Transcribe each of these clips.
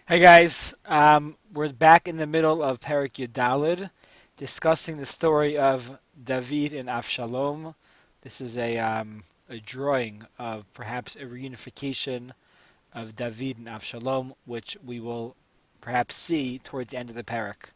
Hey guys, we're back in the middle of Perek Yudalid, discussing the story of David and Avshalom. This is a drawing of perhaps a reunification of David and Avshalom, which we will perhaps see towards the end of the Perek.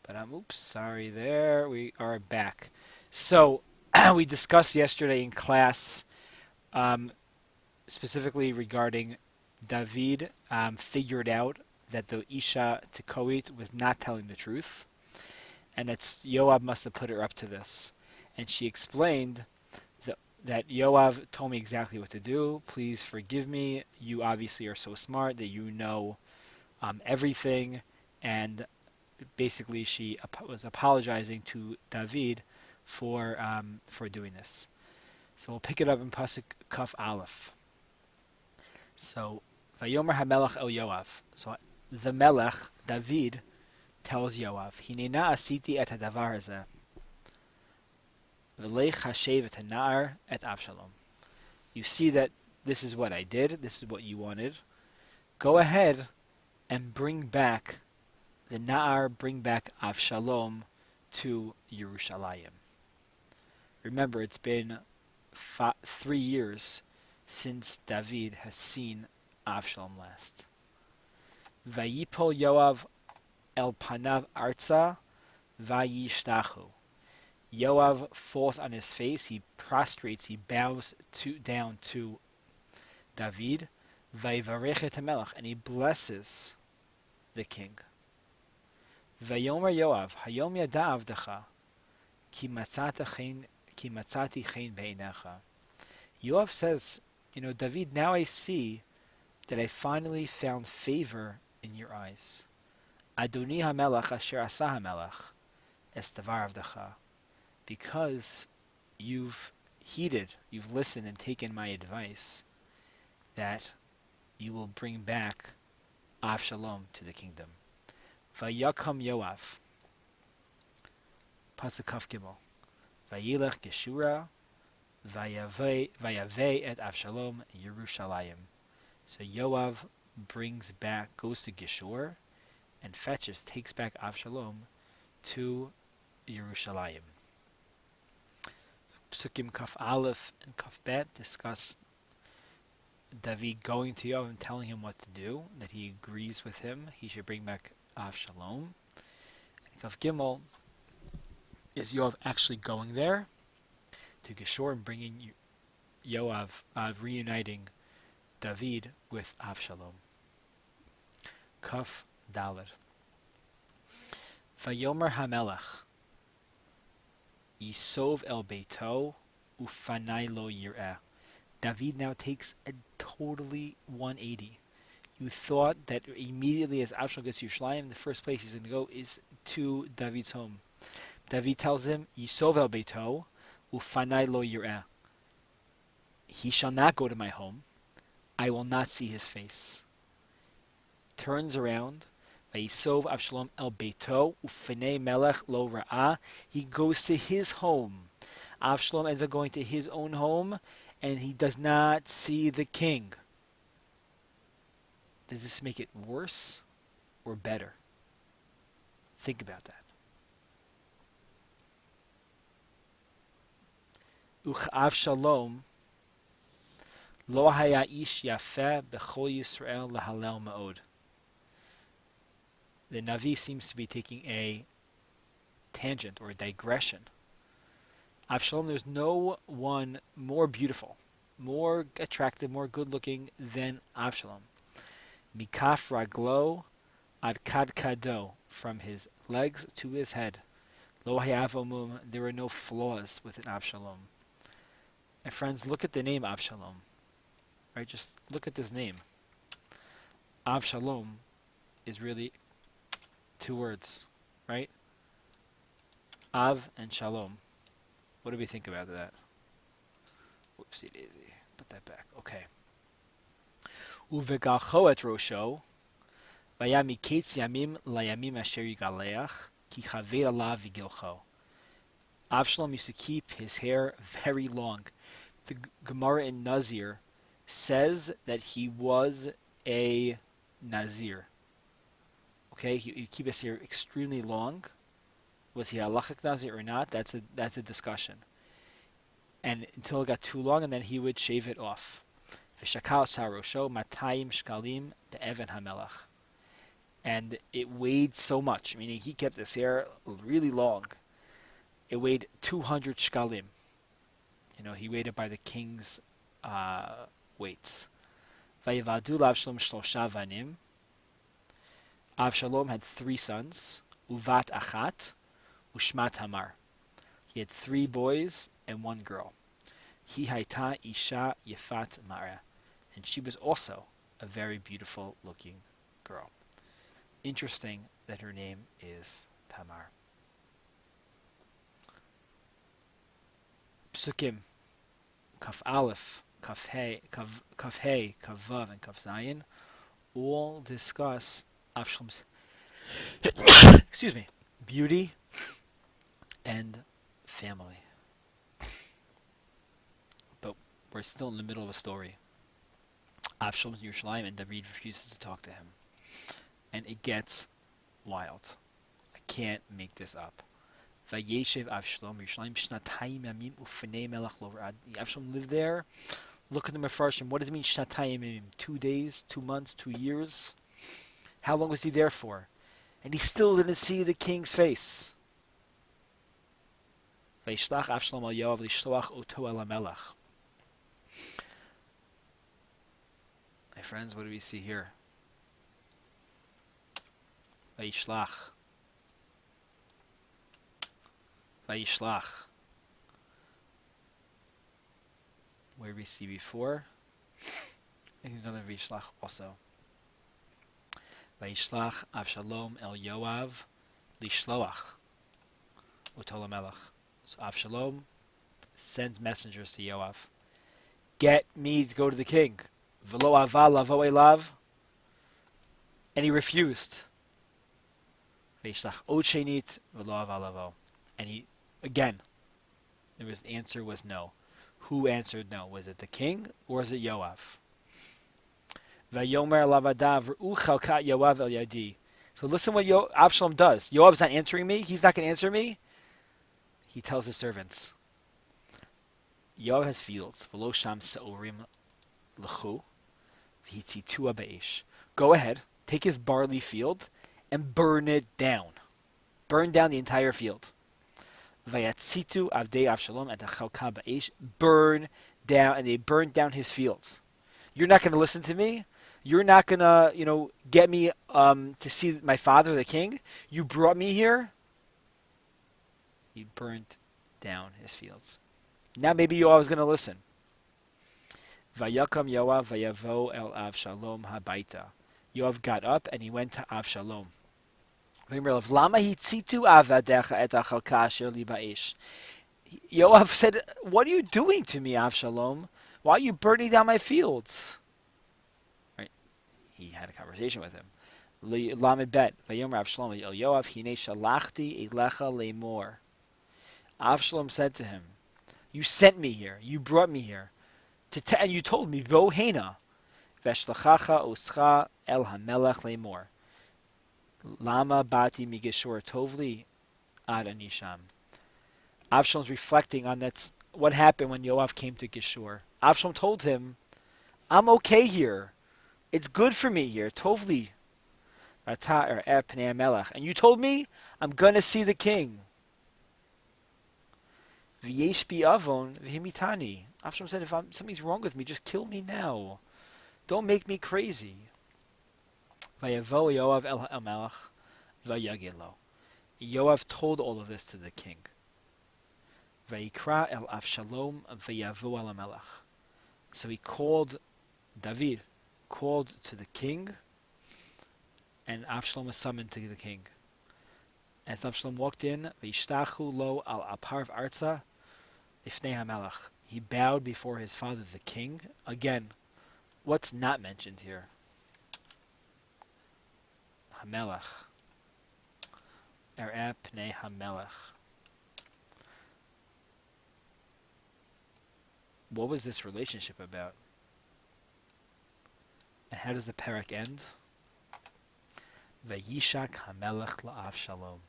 But oops, sorry there, we are back. So we discussed yesterday in class, um, specifically regarding David figured out that the Isha Tekoit was not telling the truth, and that Yoav must have put her up to this. And she explained that Yoav told me exactly what to do. Please forgive me. You obviously are so smart that you know everything. And basically, she was apologizing to David for doing this. So we'll pick it up in Pasuk Kaf Aleph. So, Vayomer HaMelech El Yoav. So the Melech, David, tells Yoav, Hinena asiti et hadavar hazeh, v'lech hashev et hanar et Avshalom. You see that this is what I did, this is what you wanted. Go ahead and bring back the Na'ar, bring back Avshalom to Yerushalayim. Remember, it's been 3 years since David has seen Avshalom last. Vayipol Yoav el panav arza vayishtachu. Yoav falls on his face, he prostrates, he bows down to David. Vayivarech et hamelech, and he blesses the king. Vayomer Yoav, hayom yada avdecha, ki matzati chen beinecha. Yoav says, David, now I see that I finally found favor in your eyes. Adoni hamelach asher asa hamelach es davar avdecha. Because you've heeded, you've listened and taken my advice, that you will bring back Avshalom to the kingdom. Vayakam Yoav, Pasuk Kaf Gimel, Vayilech Geshura, Vayavei et Avshalom Yerushalayim. So Yoav goes to Geshur, and takes back Avshalom to Yerushalayim. Psukim Kaf Aleph and Kaf Bet discuss David going to Yoav and telling him what to do, that he agrees with him, he should bring back Avshalom. And Kaf Gimel is Yoav actually going there to Geshur and bringing Yoav, reuniting David with Avshalom. Kaf Dalet. Vayomer HaMelech Yisov el Beito ufanai lo yireh. David now takes a totally 180. You thought that immediately as Avshalom gets to Yerushalayim, the first place he's going to go is to David's home. David tells him, Yisov el Beito ufanai lo yireh. He shall not go to my home. I will not see his face. Turns around. Vayisov Avshalom el Beito ufanei melech lo ra'ah. He goes to his home. Avshalom ends up going to his own home, and he does not see the king. Does this make it worse or better? Think about that. Uch Avshalom lo haya ish yafeh b'chol Yisrael lahalel ma'od. The Navi seems to be taking a tangent or a digression. Avshalom, there's no one more beautiful, more attractive, more good-looking than Avshalom. Mikaf raglo ad kad kado, from his legs to his head. Lo hayavomum, there are no flaws within Avshalom. My friends, look at the name Avshalom. Right, just look at this name. Avshalom is really 2 words, right? Av and Shalom. What do we think about that? Whoopsie daisy. Put that back. Okay. Uvegalcho et rosho, vayami ketz yamim layamim asher yigaleach, ki chaver alav vigilcho. Avshalom used to keep his hair very long. The Gemara in Nazir says that he was a Nazir. Okay, he keep his hair extremely long. Was he a halachic nazir or not? That's a discussion. And until it got too long, and then he would shave it off. V'shakal sarosho matayim shkalim be'evan hamelach. And it weighed so much, meaning he kept his hair really long. It weighed 200 shkalim. He weighed it by the king's weights. Vayivadu l'Avshalom shlosha vanim. Avshalom had 3 sons, uvat achat, ushmat hamar. He had 3 boys and 1 girl. Hi hayta isha yefat mara, and she was also a very beautiful looking girl. Interesting that her name is Tamar. Psukim Kaf Aleph, Kaf Hey, Kaf Vav, and Kaf Zayin all discuss Avshalom's excuse me, beauty and family. But we're still in the middle of a story. Avshalom's in Yerushalayim and David refuses to talk to him. And it gets wild. I can't make this up. Vayeshev Avshalom Yerushalayim shnatayim yamim ufnei melach lo ra'ad. Avshalom lived there. Look at the Mefarshim. What does it mean shnatayim yamim? 2 days, 2 months, 2 years? How long was he there for? And he still didn't see the king's face. Vayishlach Avshalom al Yoav lishloach oto el hamelach. My friends, what do we see here? Vayishlach. Vayishlach. Where did we see before? I think there's another Vayishlach also. Vayishlach Avshalom el Yoav lishloach oto melech. So Avshalom sends messengers to Yoav. Get me to go to the king. V'lo aval lavo elav. And he refused. Vayishlach od shenit v'lo aval lavo. And he, again, the answer was no. Who answered no? Was it the king or was it Yoav? Vayomer lavadav r'u chalkat Yoav el yadi. So listen what Avshalom does. Yoav's not answering me. He's not going to answer me. He tells his servants, Yoav has fields. V'lo sham se'orim l'chu v'hitzitua be'esh. Go ahead, take his barley field and burn it down. Burn down the entire field. Vayatzitu avdei Avshalom et hachalka be'esh. Burn down, and they burned down his fields. You're not going to listen to me. You're not going to, get me to see my father, the king. You brought me here. He burnt down his fields. Now maybe Yoav is going to listen. Vayakam Yoav vayavo el Avshalom habaita. Yoav got up and he went to Avshalom. Yoav said, what are you doing to me, Avshalom? Why are you burning down my fields? Right? He had a conversation with him. Lamed bet. Vayomer Avshalom el Yoav hine shalachti elecha lemor. Avshalom said to him, you sent me here. You brought me here. And you told me, Vo hena. Veshlachacha oscha el hamelech lemor. Lama bati migeshor tovli ad anisham. Avshalom's reflecting on what happened when Yoav came to Geshur. Avshalom told him, I'm okay here. It's good for me here. Tovli. And you told me I'm going to see the king. V'yesh bi avon v'himitani. Avshalom said, if something's wrong with me, just kill me now. Don't make me crazy. Vayavo Yoav el melech vayagid lo. Yoav told all of this to the king. Vayikra el Avshalom vayavo el melech. So he called David, called to the king, and Avshalom was summoned to the king. As Avshalom walked in, vayishtachu lo al aparv arza ifnei hamelech. He bowed before his father, the king. Again, what's not mentioned here? Hamelech. Er'eh pnei hamelech. What was this relationship about? And how does the perek end? Vayishak hamelech la'avshalom.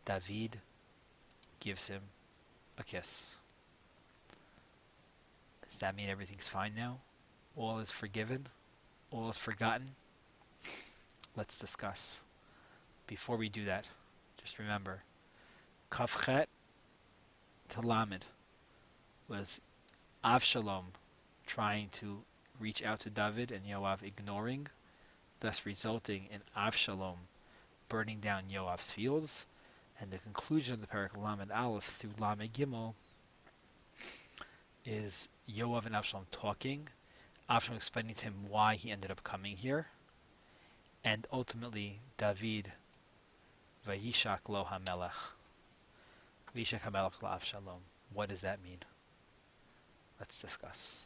David gives him a kiss. Does that mean everything's fine now? All is forgiven? All is forgotten? Let's discuss. Before we do that, just remember, Kafchet to Lamed was Avshalom trying to reach out to David and Yoav ignoring, thus resulting in Avshalom burning down Yoav's fields. And the conclusion of the Perek Lamed Aleph through Lamed Gimel is Yoav and Avshalom talking, Avshalom explaining to him why he ended up coming here, and ultimately David Vayishak lo hamelech. Vayishak hamelech la Avshalom. What does that mean? Let's discuss.